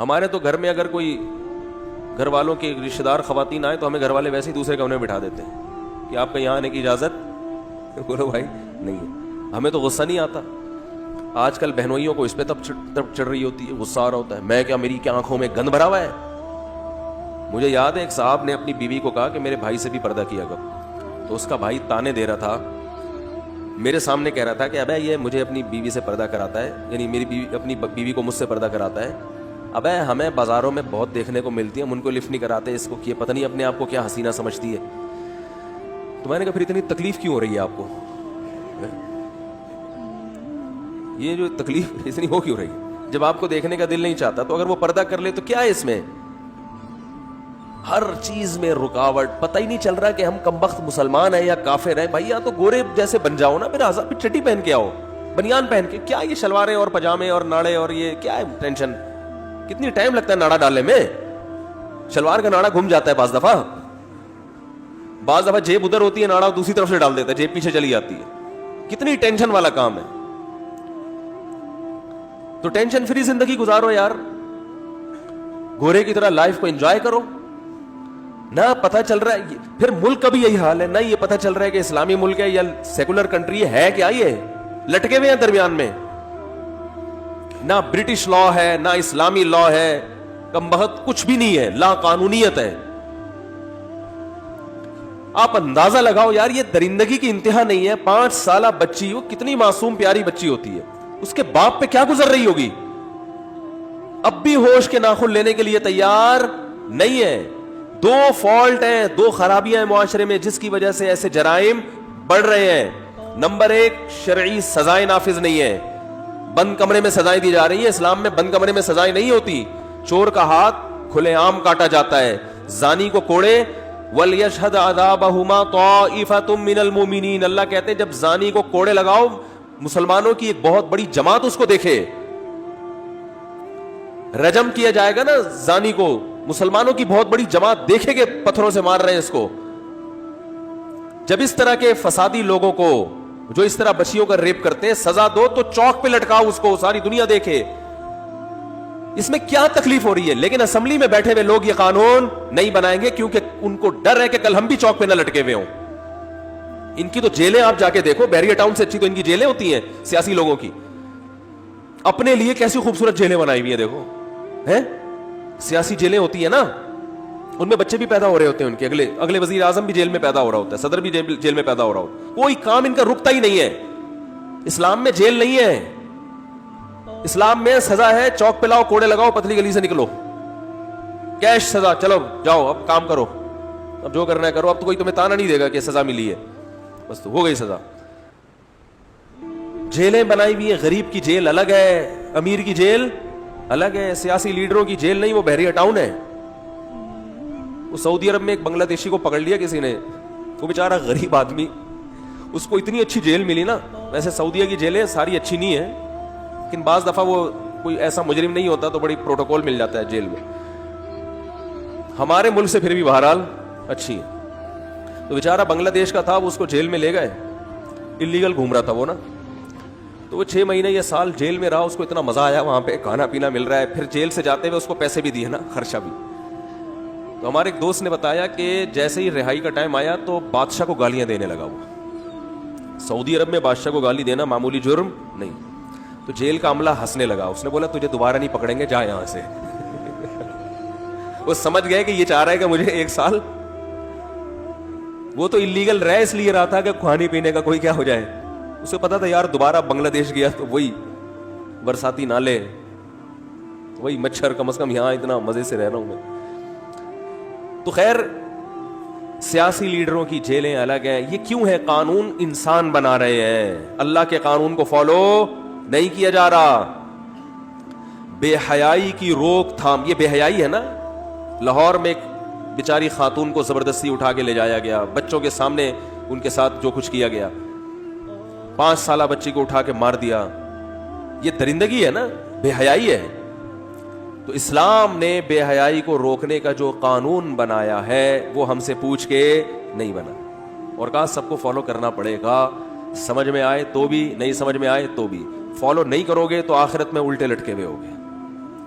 ہمارے تو گھر میں اگر کوئی گھر والوں کے رشتے دار خواتین آئے تو ہمیں گھر والے ویسے ہی دوسرے کمرے میں بٹھا دیتے ہیں کہ آپ کا یہاں آنے کی اجازت بولو بھائی نہیں ہے. ہمیں تو غصہ نہیں آتا. آج کل بہنوئیوں کو اس پہ تب چڑھ رہی ہوتی ہے, غصہ آ رہا ہوتا ہے, میں کیا میری کیا آنکھوں میں گند بھرا ہوا ہے. مجھے یاد ہے ایک صاحب نے اپنی بیوی کو کہا کہ میرے بھائی سے بھی پردہ کیا کر, تو اس کا بھائی تانے دے رہا تھا, میرے سامنے کہہ رہا تھا کہ ابے یہ مجھے اپنی بیوی سے پردہ کراتا ہے, یعنی میری بیوی اپنی بیوی کو مجھ سے پردہ کراتا ہے. ابے ہمیں بازاروں میں بہت دیکھنے کو ملتی ہیں, ہم ان کو لفٹ نہیں کراتے, اس کو کیا پتہ نہیں اپنے آپ کو کیا حسینہ سمجھتی ہے. تو میں نے کہا پھر اتنی تکلیف کیوں ہو رہی ہے آپ کو, یہ جو تکلیف اتنی ہو کیوں رہی ہے جب آپ کو دیکھنے کا دل نہیں چاہتا. تو اگر وہ پردہ کر لے تو کیا ہے اس میں, ہر چیز میں رکاوٹ, پتہ ہی نہیں چل رہا کہ ہم کمبخت مسلمان ہیں یا کافر ہیں. بھائی یا تو گورے جیسے بن جاؤ نا, پھر چٹی پہن کے آؤ, بنیان پہن کے, کیا یہ شلواریں اور پجامے اور ناڑے اور یہ کیا ہے ٹینشن, کتنی ٹائم لگتا ہے ناڑا ڈالنے میں, شلوار کا ناڑا گھوم جاتا ہے بعض دفعہ جیب ادھر ہوتی ہے, ناڑا دوسری طرف سے ڈال دیتا ہے, جیب پیچھے چلی جاتی ہے, کتنی ٹینشن والا کام ہے. تو ٹینشن فری زندگی گزارو یار, گورے کی طرح لائف کو انجوائے کرو. نہ پتہ چل رہا ہے, پھر ملک کا بھی یہی حال ہے, نہ یہ پتہ چل رہا ہے کہ اسلامی ملک ہے یا سیکولر کنٹری ہے, کیا یہ لٹکے ہوئے ہیں درمیان میں. نہ برٹش لا ہے نہ اسلامی لا ہے, کمبخت کچھ بھی نہیں ہے, لا قانونیت ہے. آپ اندازہ لگاؤ یار, یہ درندگی کی انتہا نہیں ہے. 5 سالہ بچی, وہ کتنی معصوم پیاری بچی ہوتی ہے, اس کے باپ پہ کیا گزر رہی ہوگی, اب بھی ہوش کے ناخن لینے کے لیے تیار نہیں ہے. 2 فالٹ ہیں, 2 خرابیاں ہیں معاشرے میں جس کی وجہ سے ایسے جرائم بڑھ رہے ہیں. نمبر 1, شرعی سزائیں نافذ نہیں ہے, بند کمرے میں سزائیں دی جا رہی ہیں. اسلام میں بند کمرے میں سزائیں نہیں ہوتی, چور کا ہاتھ کھلے عام کاٹا جاتا ہے, زانی کو کوڑے. وَلْيَشْهَدْ عَذَابَهُمَا طَائِفَةٌ مِّنَ الْمُؤْمِنِينَ, اللہ کہتے ہیں جب زانی کو کوڑے لگاؤ, مسلمانوں کی ایک بہت بڑی جماعت اس کو دیکھے. رجم کیا جائے گا نا زانی کو, مسلمانوں کی بہت بڑی جماعت دیکھے کہ پتھروں سے مار رہے ہیں اس کو. جب اس طرح کے فسادی لوگوں کو, جو اس طرح بچیوں کا ریپ کرتے ہیں, سزا دو تو چوک پہ لٹکاؤ اس کو, ساری دنیا دیکھے. اس میں کیا تکلیف ہو رہی ہے؟ لیکن اسمبلی میں بیٹھے ہوئے لوگ یہ قانون نہیں بنائیں گے کیونکہ ان کو ڈر ہے کہ کل ہم بھی چوک پہ نہ لٹکے ہوئے ہوں. ان کی تو جیلیں آپ جا کے دیکھو, بیریا ٹاؤن سے اچھی تو ان کی جیلیں ہوتی ہیں سیاسی لوگوں کی. اپنے لیے کیسی خوبصورت جیلیں بنائی ہوئی ہیں دیکھو, ہیں سیاسی جیلیں ہوتی ہیں نا, ان میں بچے بھی پیدا ہو رہے ہوتے ہیں ان کے, اگلے وزیر اعظم بھی جیل میں پیدا ہو رہا ہوتا ہے, صدر بھی جیل میں پیدا ہو رہا ہوتا ہے. کوئی کام ان کا رکتا ہی نہیں ہے. اسلام میں جیل نہیں ہے, اسلام میں سزا ہے, چوک پہ لاؤ, کوڑے لگاؤ, پتلی گلی سے نکلو, کیش سزا, چلو جاؤ اب کام کرو, اب جو کرنا ہے کرو. اب تو کوئی تمہیں تانا نہیں دے گا کہ سزا ملی ہے, بس تو ہو گئی سزا. جیلیں بنائی ہوئی ہیں, غریب کی جیل الگ ہے, امیر کی جیل الگ ہے, سیاسی لیڈروں کی جیل نہیں, وہ بحریہ ٹاؤن ہے. وہ سعودی عرب میں ایک بنگلہ دیشی کو پکڑ لیا کسی نے, وہ بیچارہ غریب آدمی, اس کو اتنی اچھی جیل ملی نا. ویسے سعودیہ کی جیلیں ساری اچھی نہیں ہیں, لیکن بعض دفعہ وہ کوئی ایسا مجرم نہیں ہوتا تو بڑی پروٹوکول مل جاتا ہے جیل میں. ہمارے ملک سے پھر بھی بہرحال اچھی ہے. تو بیچارہ بنگلہ دیش کا تھا, وہ اس کو جیل میں لے گئے, انلیگل گھوم رہا تھا وہ نا, تو وہ 6 مہینے یا سال جیل میں رہا. اس کو اتنا مزہ آیا, وہاں پہ کھانا پینا مل رہا ہے, پھر جیل سے جاتے ہوئے اس کو پیسے بھی دیے نا, خرچہ بھی. تو ہمارے ایک دوست نے بتایا کہ جیسے ہی رہائی کا ٹائم آیا تو بادشاہ کو گالیاں دینے لگا. وہ سعودی عرب میں بادشاہ کو گالی دینا معمولی جرم نہیں. تو جیل کا عملہ ہنسنے لگا, اس نے بولا تجھے دوبارہ نہیں پکڑیں گے, جا یہاں سے. وہ سمجھ گئے کہ یہ چاہ رہا ہے کہ مجھے 1 سال, وہ تو انلیگل رہ اس لیے رہا تھا کہ کھانے پینے کا کوئی کیا ہو جائے. اسے پتا تھا یار دوبارہ بنگلہ دیش گیا تو وہی برساتی نالے, وہی مچھر, کم از کم یہاں اتنا مزے سے رہ رہا ہوں میں. تو خیر, سیاسی لیڈروں کی جیلیں الگ ہیں. یہ کیوں ہے؟ قانون انسان بنا رہے ہیں, اللہ کے قانون کو فالو نہیں کیا جا رہا. بے حیائی کی روک تھام, یہ بے حیائی ہے نا. لاہور میں ایک بیچاری خاتون کو زبردستی اٹھا کے لے جایا گیا, بچوں کے سامنے ان کے ساتھ جو کچھ کیا گیا, 5 سالہ بچی کو اٹھا کے مار دیا. یہ درندگی ہے نا, بے حیائی ہے. تو اسلام نے بے حیائی کو روکنے کا جو قانون بنایا ہے وہ ہم سے پوچھ کے نہیں بنا, اور کہا سب کو فالو کرنا پڑے گا, سمجھ میں آئے تو بھی, نہیں سمجھ میں آئے تو بھی. فالو نہیں کرو گے تو آخرت میں الٹے لٹکے ہوئے ہوگے.